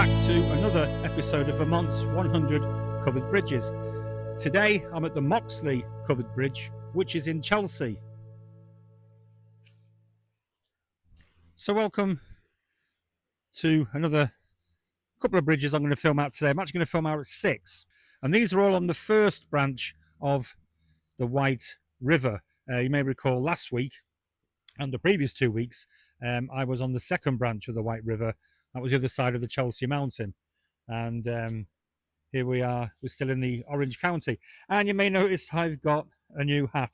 back to another episode of Vermont's 100 Covered Bridges. Today I'm at the Moxley Covered Bridge, which is in Chelsea. So welcome to another couple of bridges I'm going to film out today. I'm actually going to film out 6, and these are all on the first branch of the White River. You may recall last week and the previous 2 weeks I was on the second branch of the White River. That was the other side of the Chelsea Mountain, and here we are. We're still in the Orange County, and you may notice I've got a new hat.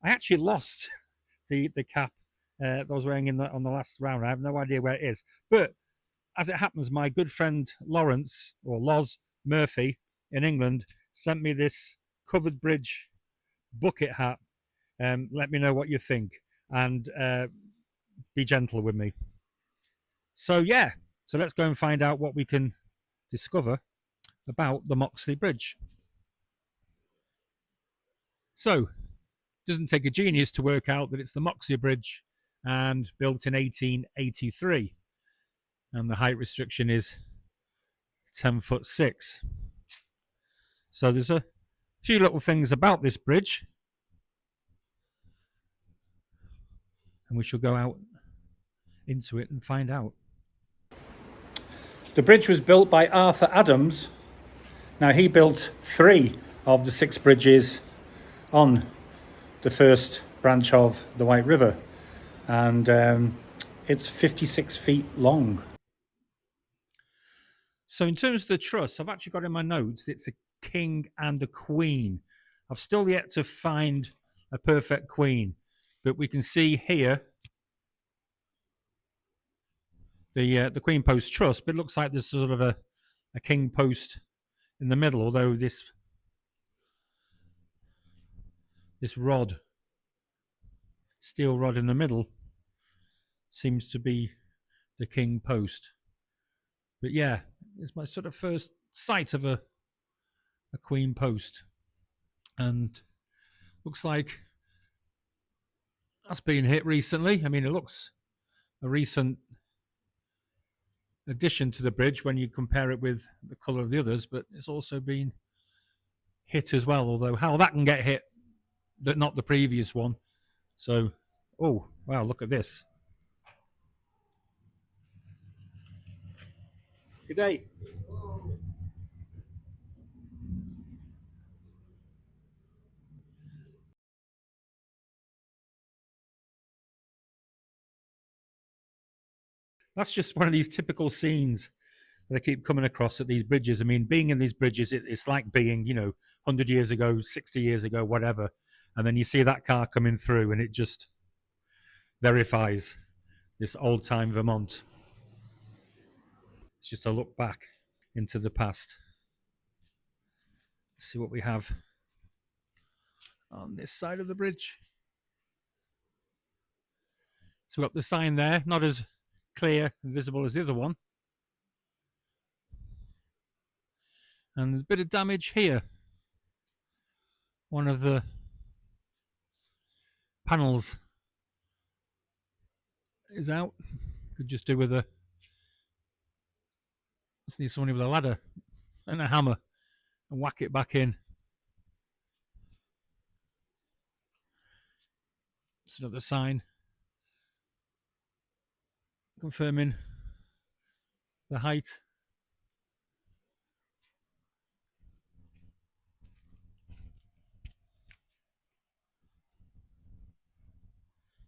I actually lost the cap that I was wearing on the last round. I have no idea where it is, but as it happens, my good friend Lawrence, or Loz Murphy in England, sent me this Covered Bridge bucket hat. Let me know what you think, and be gentle with me. So let's go and find out what we can discover about the Moxley Bridge. So, it doesn't take a genius to work out that it's the Moxley Bridge and built in 1883. And the height restriction is 10'6". So there's a few little things about this bridge, and we shall go out into it and find out. The bridge was built by Arthur Adams. Now, he built 3 of the 6 bridges on the first branch of the White River, and it's 56 feet long. So in terms of the truss, I've actually got in my notes it's a king and a queen. I've still yet to find a perfect queen, but we can see here the queen post truss, but it looks like there's sort of a king post in the middle, although this rod, steel rod in the middle, seems to be the king post. But yeah, it's my sort of first sight of a queen post, and looks like that's been hit recently. I mean, it looks a recent addition to the bridge when you compare it with the colour of the others, but it's also been hit as well, although how that can get hit, but not the previous one. So, oh wow, look at this. Good day. That's just one of these typical scenes that I keep coming across at these bridges. I mean, being in these bridges, it's like being, 100 years ago, 60 years ago, whatever. And then you see that car coming through and it just verifies this old-time Vermont. It's just a look back into the past. Let's see what we have on this side of the bridge. So we've got the sign there, not as clear and visible as the other one. And there's a bit of damage here. One of the panels is out. Could just do with let's need somebody with a ladder and a hammer and whack it back in. It's another sign confirming the height.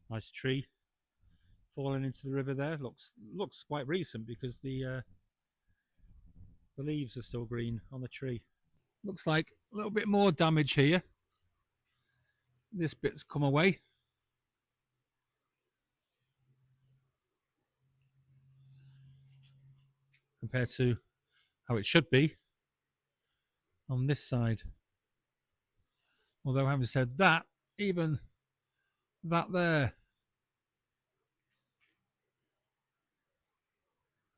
Nice tree falling into the river there. Looks quite recent because the leaves are still green on the tree. Looks like a little bit more damage here. This bit's come away. Compared to how it should be on this side. Although having said that, even that there,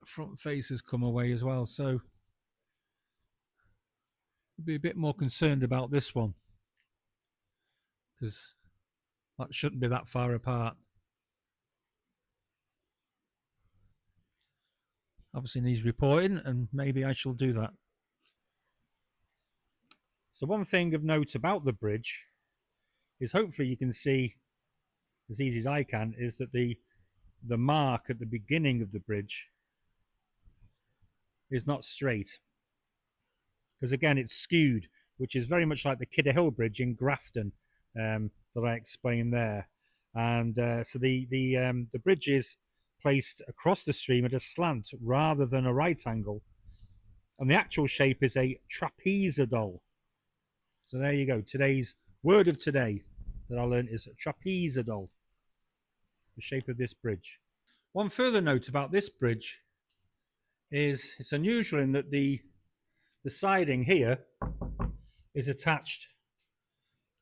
front face has come away as well, so I'd be a bit more concerned about this one, because that shouldn't be that far apart. obviously needs reporting, and maybe I shall do that. So one thing of note about the bridge is, hopefully you can see as easy as I can, is that the mark at the beginning of the bridge is not straight, because again it's skewed, which is very much like the Kidder Hill Bridge in Grafton that I explained there. And so the bridge is placed across the stream at a slant rather than a right angle, and the actual shape is a trapezoidal. So there you go. Today's word of today that I learned is trapezoidal, the shape of this bridge. One further note about this bridge is it's unusual in that the siding here is attached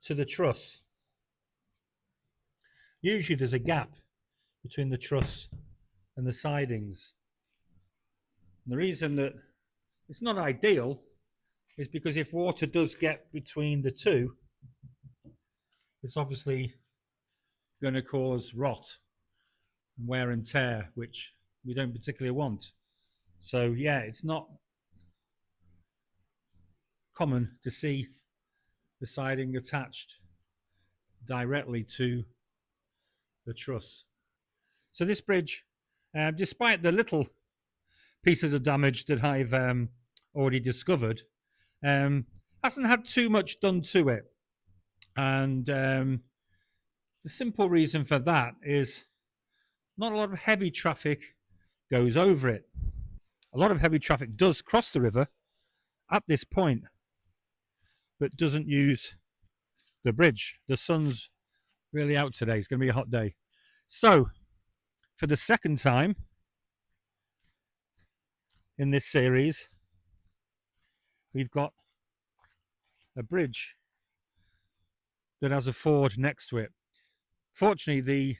to the truss. Usually there's a gap between the truss and the sidings. And the reason that it's not ideal is because if water does get between the two, it's obviously going to cause rot, wear and tear, which we don't particularly want. So yeah, it's not common to see the siding attached directly to the truss. So this bridge, despite the little pieces of damage that I've already discovered, hasn't had too much done to it. And the simple reason for that is not a lot of heavy traffic goes over it. A lot of heavy traffic does cross the river at this point, but doesn't use the bridge. The sun's really out today. It's going to be a hot day. So, for the second time in this series, we've got a bridge that has a ford next to it. Fortunately, the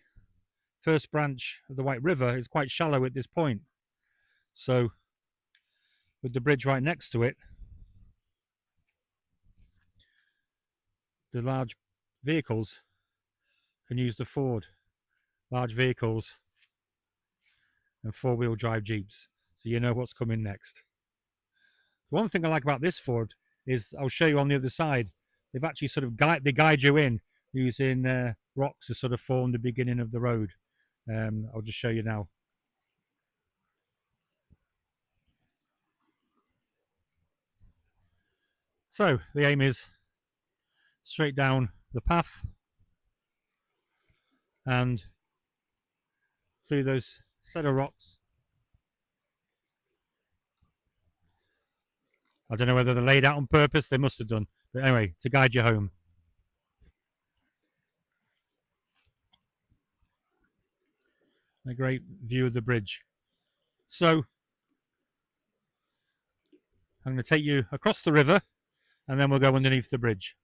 first branch of the White River is quite shallow at this point. So, with the bridge right next to it, the large vehicles can use the ford. Large vehicles and four-wheel drive Jeeps. So you know what's coming next. One thing I like about this ford is, I'll show you on the other side, they've actually sort of guide you in using rocks to sort of form the beginning of the road. I'll just show you now. So the aim is straight down the path and through those set of rocks. I don't know whether they're laid out on purpose, they must have done. But anyway, to guide you home. A great view of the bridge. So, I'm going to take you across the river and then we'll go underneath the bridge.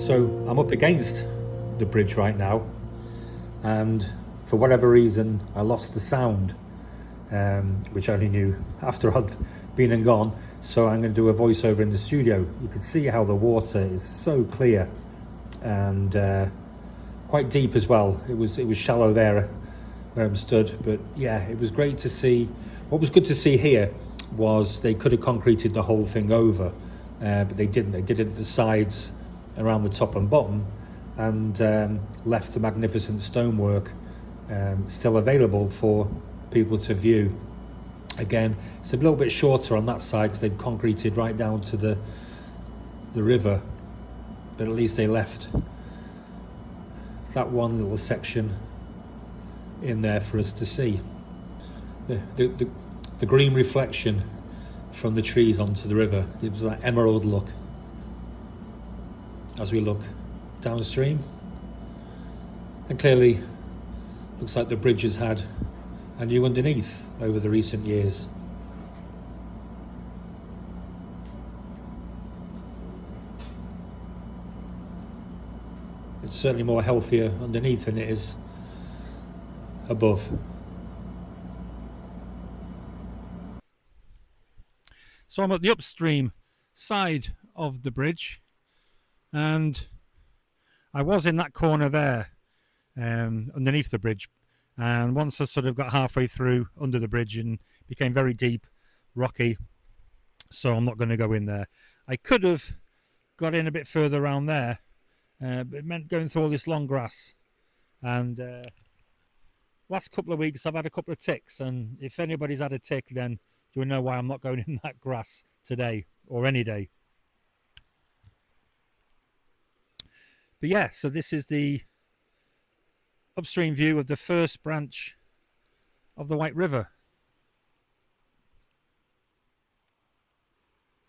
So I'm up against the bridge right now, and for whatever reason I lost the sound, which I only knew after I'd been and gone. So I'm going to do a voiceover in the studio. You can see how the water is so clear and quite deep as well. It was shallow there where I'm stood, but yeah, it was great to see. What was good to see here was they could have concreted the whole thing over, but they didn't. They did it at the sides, around the top and bottom, and left the magnificent stonework still available for people to view. Again, it's a little bit shorter on that side because they've concreted right down to the river, but at least they left that one little section in there for us to see. The green reflection from the trees onto the river gives that emerald look as we look downstream, and clearly looks like the bridge has had a new underneath over the recent years. It's certainly more healthier underneath than it is above. So I'm at the upstream side of the bridge, and I was in that corner there underneath the bridge, and once I sort of got halfway through under the bridge and became very deep, rocky, so I'm not going to go in there. I could have got in a bit further around there, but it meant going through all this long grass, and last couple of weeks I've had a couple of ticks, and if anybody's had a tick, then you'll know why I'm not going in that grass today or any day. But yeah, so this is the upstream view of the first branch of the White River.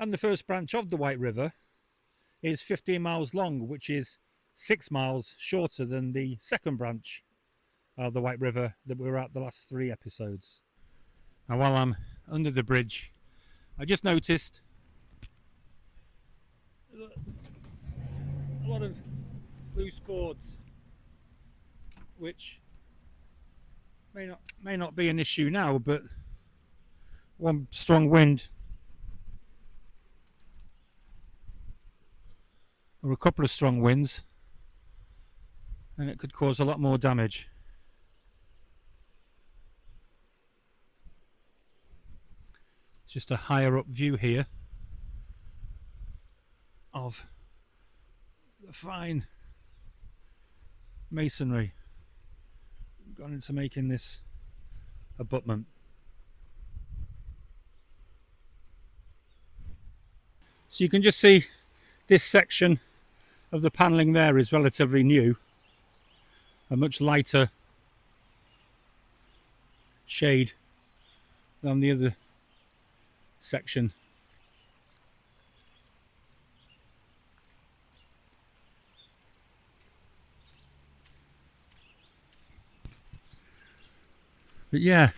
And the first branch of the White River is 15 miles long, which is 6 miles shorter than the second branch of the White River that we were at the last 3 episodes. And while I'm under the bridge, I just noticed a lot of loose boards, which may not be an issue now, but one strong wind or a couple of strong winds and it could cause a lot more damage. It's just a higher up view here of the fine masonry gone into making this abutment. So you can just see this section of the panelling there is relatively new, a much lighter shade than the other section. But yeah,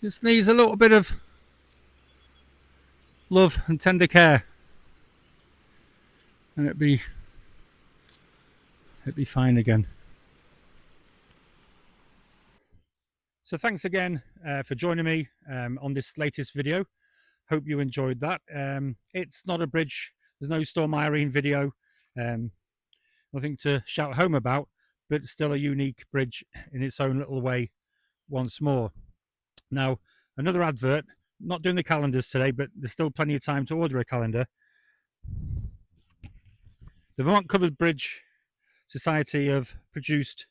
just needs a little bit of love and tender care, and it'd be fine again. So thanks again for joining me on this latest video. Hope you enjoyed that. It's not a bridge, there's no Storm Irene video, nothing to shout home about, but still a unique bridge in its own little way once more. Now, another advert, not doing the calendars today, but there's still plenty of time to order a calendar. The Vermont Covered Bridge Society have produced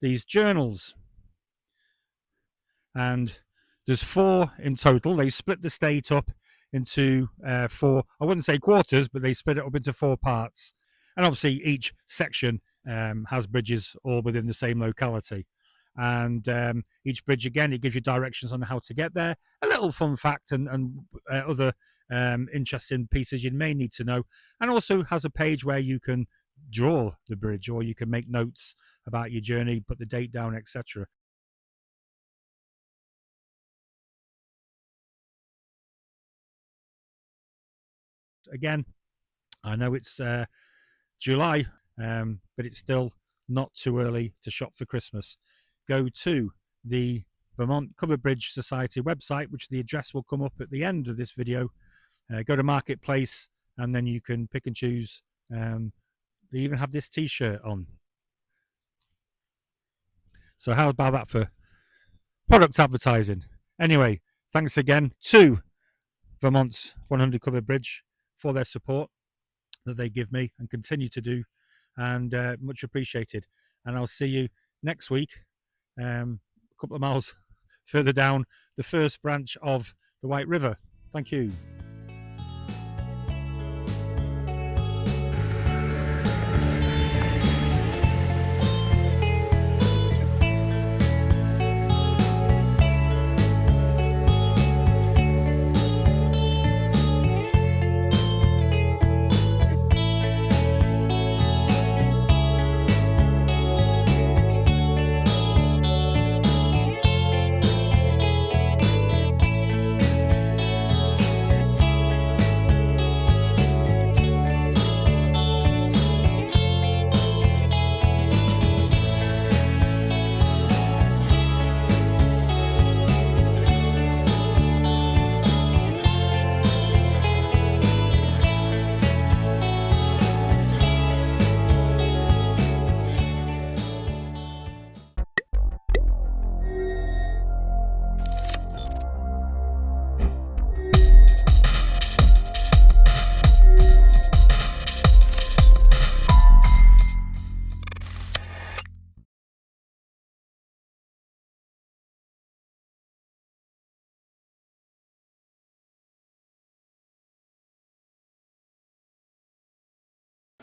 these journals, and there's 4 in total. They split the state up into 4, I wouldn't say quarters, but they split it up into 4 parts. And obviously each section has bridges all within the same locality. And each bridge, again, it gives you directions on how to get there, a little fun fact and other interesting pieces you may need to know, and also has a page where you can draw the bridge, or you can make notes about your journey, put the date down, etc. Again, I know it's July, but it's still not too early to shop for Christmas. Go to the Vermont Covered Bridge Society website, which the address will come up at the end of this video. Go to Marketplace, and then you can pick and choose. They even have this t-shirt on. So how about that for product advertising? Anyway, thanks again to Vermont's 100 Covered Bridge for their support that they give me and continue to do, and much appreciated. And I'll see you next week, a couple of miles further down the first branch of the White River. Thank you.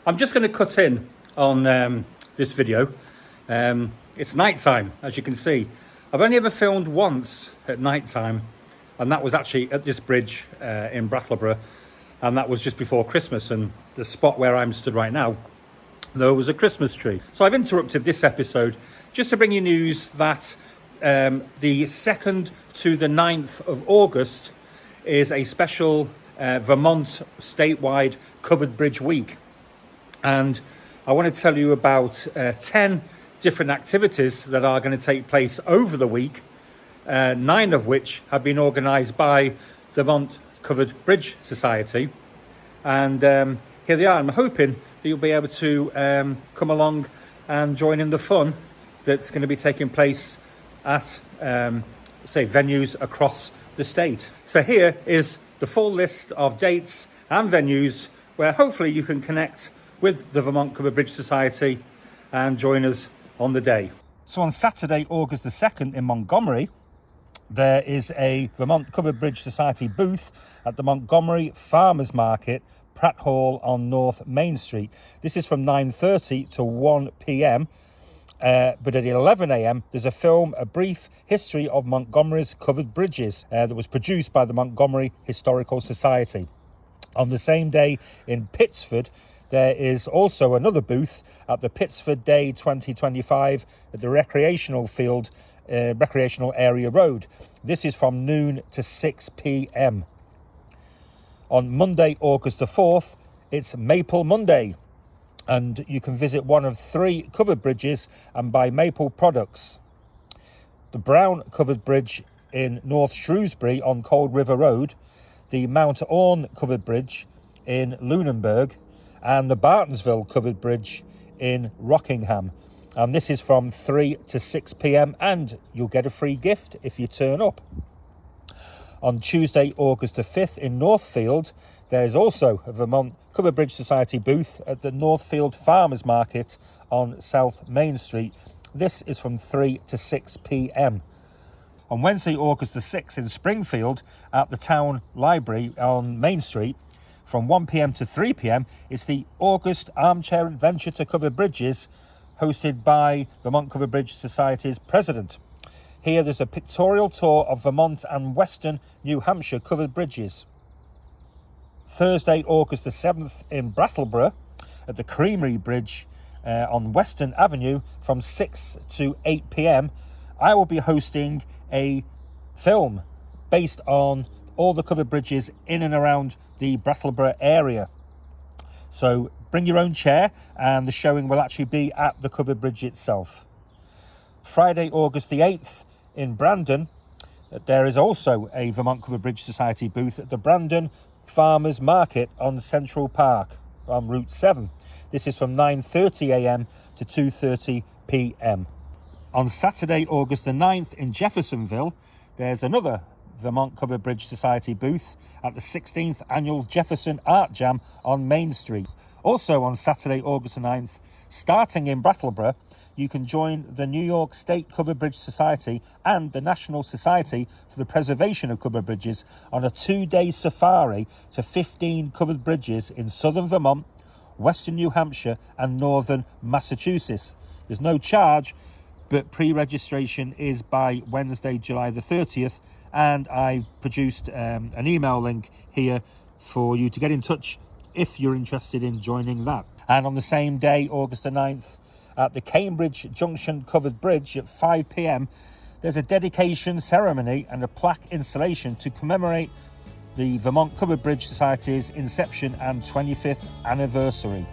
I'm just going to cut in on this video. It's night time, as you can see. I've only ever filmed once at night time, and that was actually at this bridge in Brattleboro, and that was just before Christmas. And the spot where I'm stood right now, there was a Christmas tree. So I've interrupted this episode just to bring you news that the 2nd to the 9th of August is a special Vermont statewide Covered Bridge Week. And I want to tell you about 10 different activities that are going to take place over the week, 9 of which have been organised by the Vermont Covered Bridge Society. And here they are. I'm hoping that you'll be able to come along and join in the fun that's going to be taking place at, say, venues across the state. So here is the full list of dates and venues where hopefully you can connect with the Vermont Covered Bridge Society and join us on the day. So on Saturday, August the 2nd in Montgomery, there is a Vermont Covered Bridge Society booth at the Montgomery Farmers Market, Pratt Hall on North Main Street. This is from 9:30 to 1 p.m. But at 11 a.m. there's a film, A Brief History of Montgomery's Covered Bridges, that was produced by the Montgomery Historical Society. On the same day in Pittsford, there is also another booth at the Pittsford Day 2025 at the recreational field, Recreational Area Road. This is from noon to 6 p.m. On Monday, August the 4th, it's Maple Monday, and you can visit one of 3 covered bridges and buy maple products. The Brown Covered Bridge in North Shrewsbury on Cold River Road, the Mount Orne Covered Bridge in Lunenburg, and the Bartonsville Covered Bridge in Rockingham. And this is from 3 to 6 p.m. and you'll get a free gift if you turn up. On Tuesday, August the 5th in Northfield, there's also a Vermont Covered Bridge Society booth at the Northfield Farmers Market on South Main Street. This is from 3 to 6 p.m. On Wednesday, August the 6th in Springfield at the Town Library on Main Street, from 1 p.m. to 3 p.m. it's the August Armchair Adventure to Covered Bridges, hosted by Vermont Covered Bridge Society's president. Here there's a pictorial tour of Vermont and Western New Hampshire covered bridges. Thursday, August the 7th in Brattleboro at the Creamery Bridge on Western Avenue from 6 to 8 p.m. I will be hosting a film based on all the covered bridges in and around the Brattleboro area. So Bring your own chair, and the showing will actually be at the covered bridge itself. Friday, August the 8th in Brandon, there is also a Vermont Covered Bridge Society booth at the Brandon Farmers Market on Central Park on Route 7. This is from 9:30 a.m. to 2:30 p.m. On Saturday, August the 9th in Jeffersonville, there's another Vermont Covered Bridge Society booth at the 16th Annual Jefferson Art Jam on Main Street. Also on Saturday, August the 9th, starting in Brattleboro, you can join the New York State Covered Bridge Society and the National Society for the Preservation of Covered Bridges on a 2-day safari to 15 covered bridges in southern Vermont, western New Hampshire and northern Massachusetts. There's no charge, but pre-registration is by Wednesday, July the 30th, and I've produced an email link here for you to get in touch if you're interested in joining that. And on the same day, August the 9th, at the Cambridge Junction Covered Bridge at 5 p.m, there's a dedication ceremony and a plaque installation to commemorate the Vermont Covered Bridge Society's inception and 25th anniversary.